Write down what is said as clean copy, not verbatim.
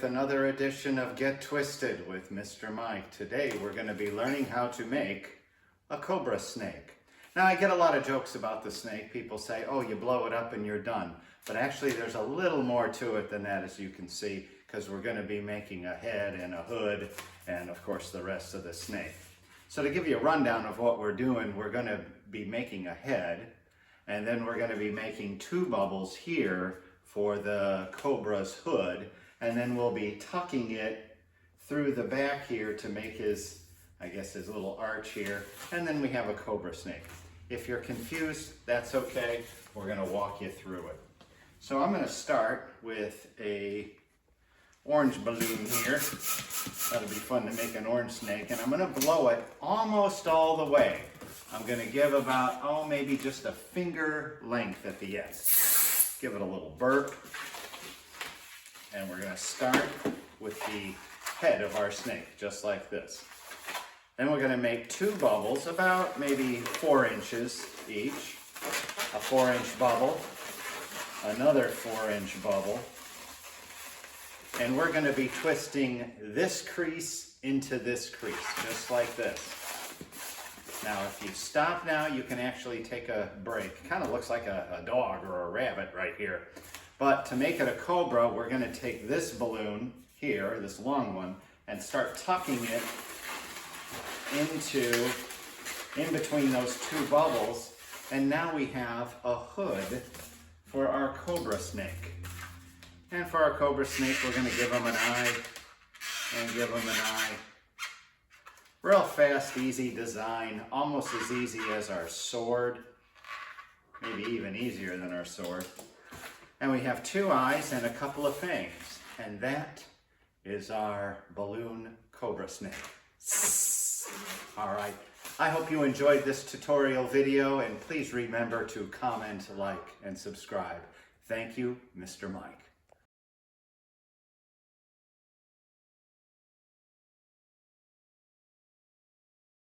with another edition of Get Twisted with Mr. Mike. Today we're going to be learning how to make a cobra snake. Now I get a lot of jokes about the snake. People say, oh, you blow it up and you're done. But actually there's a little more to it than that, as you can see, because we're going to be making a head and a hood and of course the rest of the snake. So to give you a rundown of what we're doing, we're going to be making a head, and then we're going to be making two bubbles here for the cobra's hood, and then we'll be tucking it through the back here to make his, I guess, his little arch here, and then we have a cobra snake. If you're confused, that's okay. We're going to walk you through it. So I'm going to start with a orange balloon here. That'll be fun to make an orange snake, and I'm going to blow it almost all the way. I'm going to give about, maybe just a finger length at the end. Give it a little burp, and we're going to start with the head of our snake, just like this. Then we're going to make two bubbles, about maybe 4 inches each. A 4-inch bubble, another 4-inch bubble, and we're going to be twisting this crease into this crease, just like this. Now, if you stop now, you can actually take a break. Kind of looks like a dog or a rabbit right here. But to make it a cobra, we're going to take this balloon here, this long one, and start tucking it in between those two bubbles. And now we have a hood for our cobra snake. And for our cobra snake, we're going to give him an eye and give him an eye. Real fast, easy design, almost as easy as our sword, maybe even easier than our sword. And we have 2 eyes and a couple of fangs, and that is our balloon cobra snake. All right, I hope you enjoyed this tutorial video, and please remember to comment, like, and subscribe. Thank you, Mr. Mike.